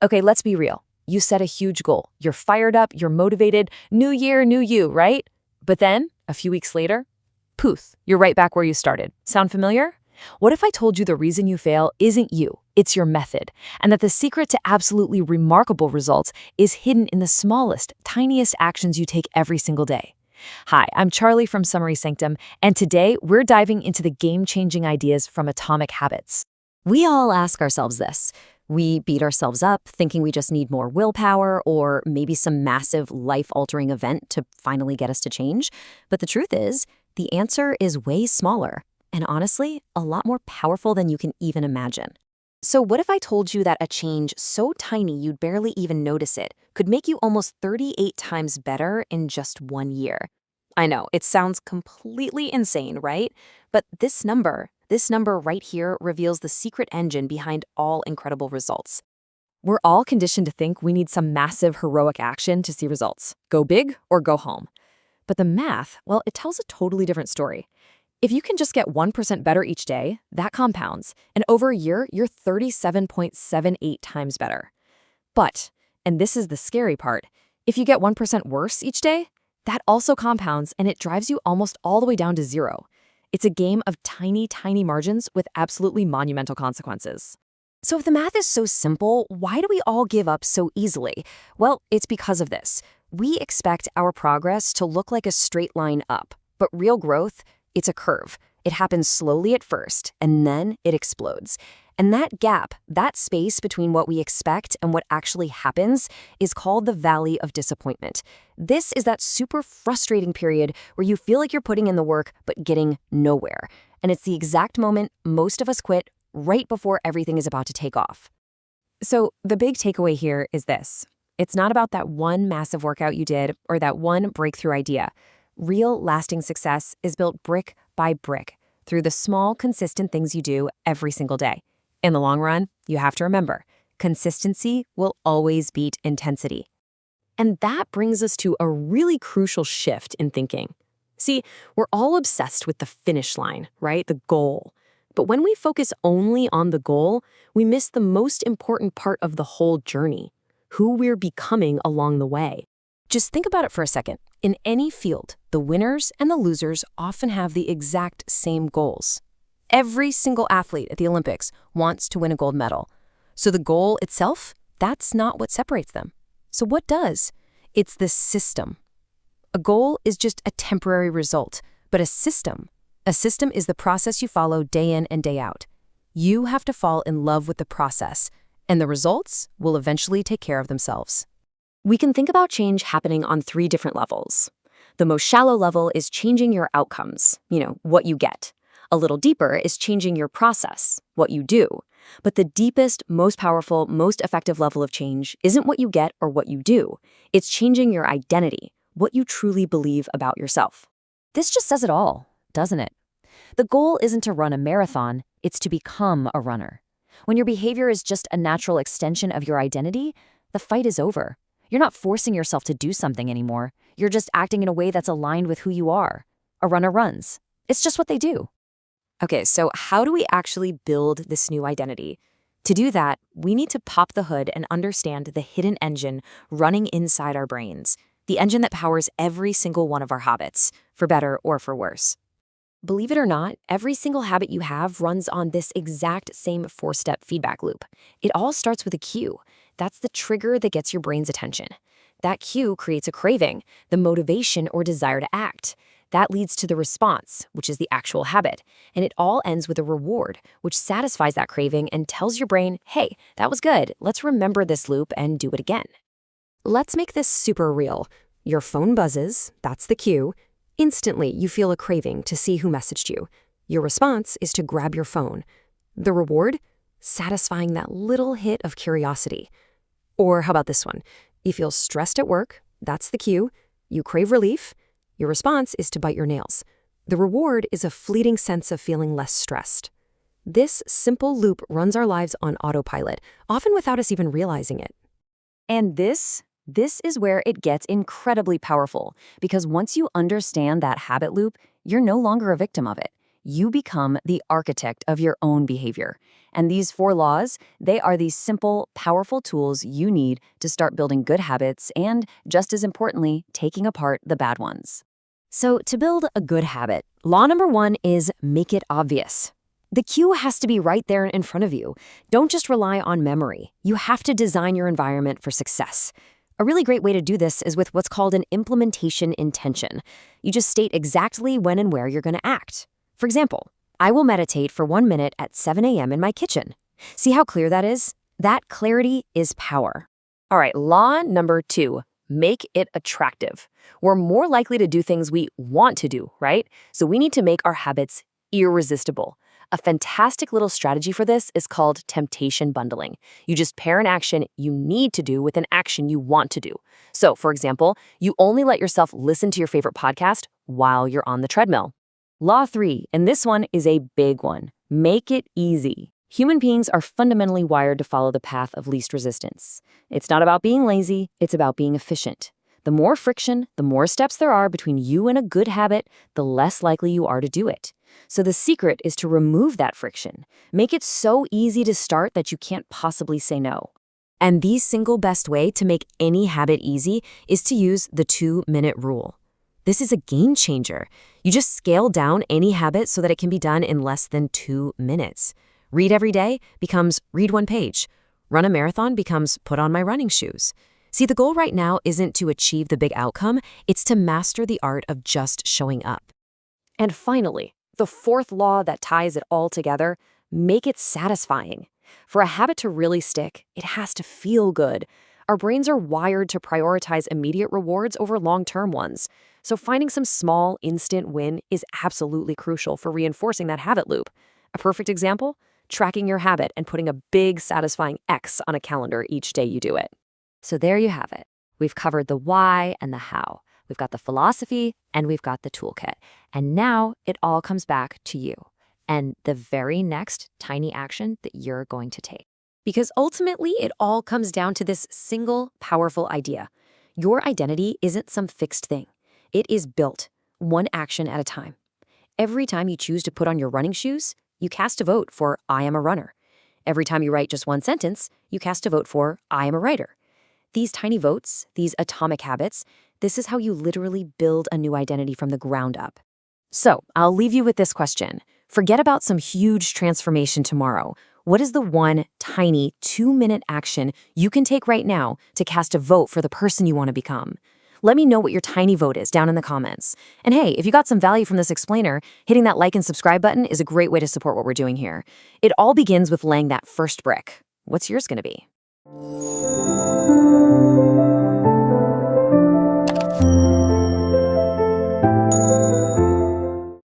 Okay, let's be real. You set a huge goal. You're fired up, you're motivated, new year, new you, right? But then, a few weeks later, poof, you're right back where you started. Sound familiar? What if I told you the reason you fail isn't you, it's your method, and that the secret to absolutely remarkable results is hidden in the smallest, tiniest actions you take every single day? Hi, I'm Charlie from Summary Sanctum, and today we're diving into the game-changing ideas from Atomic Habits. We all ask ourselves this. We beat ourselves up thinking we just need more willpower or maybe some massive life-altering event to finally get us to change. But the truth is, the answer is way smaller and honestly, a lot more powerful than you can even imagine. So what if I told you that a change so tiny you'd barely even notice it could make you almost 38 times better in just 1 year? I know, it sounds completely insane, right? But this number right here reveals the secret engine behind all incredible results. We're all conditioned to think we need some massive heroic action to see results. Go big or go home. But the math, well, it tells a totally different story. If you can just get 1% better each day, that compounds, and over a year, you're 37.78 times better. But, and this is the scary part, if you get 1% worse each day, that also compounds and it drives you almost all the way down to zero. It's a game of tiny, tiny margins with absolutely monumental consequences. So if the math is so simple, why do we all give up so easily? Well, it's because of this. We expect our progress to look like a straight line up, but real growth, it's a curve. It happens slowly at first, and then it explodes. And that gap, that space between what we expect and what actually happens, is called the valley of disappointment. This is that super frustrating period where you feel like you're putting in the work but getting nowhere. And it's the exact moment most of us quit right before everything is about to take off. So the big takeaway here is this. It's not about that one massive workout you did or that one breakthrough idea. Real, lasting success is built brick by brick through the small, consistent things you do every single day. In the long run, you have to remember, consistency will always beat intensity. And that brings us to a really crucial shift in thinking. See, we're all obsessed with the finish line, right? The goal. But when we focus only on the goal, we miss the most important part of the whole journey, who we're becoming along the way. Just think about it for a second. In any field, the winners and the losers often have the exact same goals. Every single athlete at the Olympics wants to win a gold medal. So the goal itself, that's not what separates them. So what does? It's the system. A goal is just a temporary result, but a system is the process you follow day in and day out. You have to fall in love with the process, and the results will eventually take care of themselves. We can think about change happening on 3 different levels. The most shallow level is changing your outcomes, what you get. A little deeper is changing your process, what you do. But the deepest, most powerful, most effective level of change isn't what you get or what you do. It's changing your identity, what you truly believe about yourself. This just says it all, doesn't it? The goal isn't to run a marathon, it's to become a runner. When your behavior is just a natural extension of your identity, the fight is over. You're not forcing yourself to do something anymore. You're just acting in a way that's aligned with who you are. A runner runs. It's just what they do. Okay, so how do we actually build this new identity? To do that, we need to pop the hood and understand the hidden engine running inside our brains, the engine that powers every single one of our habits, for better or for worse. Believe it or not, every single habit you have runs on this exact same 4-step feedback loop. It all starts with a cue. That's the trigger that gets your brain's attention. That cue creates a craving, the motivation or desire to act. That leads to the response, which is the actual habit. And it all ends with a reward, which satisfies that craving and tells your brain, hey, that was good. Let's remember this loop and do it again. Let's make this super real. Your phone buzzes, that's the cue. Instantly, you feel a craving to see who messaged you. Your response is to grab your phone. The reward? Satisfying that little hit of curiosity. Or how about this one? You feel stressed at work, that's the cue. You crave relief. Your response is to bite your nails. The reward is a fleeting sense of feeling less stressed. This simple loop runs our lives on autopilot, often without us even realizing it. And this is where it gets incredibly powerful, because once you understand that habit loop, you're no longer a victim of it. you become the architect of your own behavior. And these 4 laws, they are these simple, powerful tools you need to start building good habits and, just as importantly, taking apart the bad ones. So to build a good habit, law number 1 is make it obvious. The cue has to be right there in front of you. Don't just rely on memory. You have to design your environment for success. A really great way to do this is with what's called an implementation intention. You just state exactly when and where you're going to act. For example, I will meditate for 1 minute at 7 a.m. in my kitchen. See how clear that is? That clarity is power. All right, law number 2, make it attractive. We're more likely to do things we want to do, right? So we need to make our habits irresistible. A fantastic little strategy for this is called temptation bundling. You just pair an action you need to do with an action you want to do. So, for example, you only let yourself listen to your favorite podcast while you're on the treadmill. Law 3, and this one is a big one. Make it easy. Human beings are fundamentally wired to follow the path of least resistance. It's not about being lazy, it's about being efficient. The more friction, the more steps there are between you and a good habit, the less likely you are to do it. So the secret is to remove that friction. Make it so easy to start that you can't possibly say no. And the single best way to make any habit easy is to use the 2-minute rule. This is a game changer. You just scale down any habit so that it can be done in less than 2 minutes. Read every day becomes read 1 page. Run a marathon becomes put on my running shoes. See, the goal right now isn't to achieve the big outcome, it's to master the art of just showing up. And finally, the 4th law that ties it all together, make it satisfying. For a habit to really stick, it has to feel good. Our brains are wired to prioritize immediate rewards over long-term ones. So finding some small, instant win is absolutely crucial for reinforcing that habit loop. A perfect example? Tracking your habit and putting a big, satisfying X on a calendar each day you do it. So there you have it. We've covered the why and the how. We've got the philosophy and we've got the toolkit. And now it all comes back to you and the very next tiny action that you're going to take. Because ultimately, it all comes down to this single, powerful idea. Your identity isn't some fixed thing. It is built, one action at a time. Every time you choose to put on your running shoes, you cast a vote for I am a runner. Every time you write just one sentence, you cast a vote for I am a writer. These tiny votes, these atomic habits, this is how you literally build a new identity from the ground up. So I'll leave you with this question. Forget about some huge transformation tomorrow. What is the one tiny 2-minute action you can take right now to cast a vote for the person you want to become? Let me know what your tiny vote is down in the comments. And hey, if you got some value from this explainer, hitting that like and subscribe button is a great way to support what we're doing here. It all begins with laying that first brick. What's yours going to be?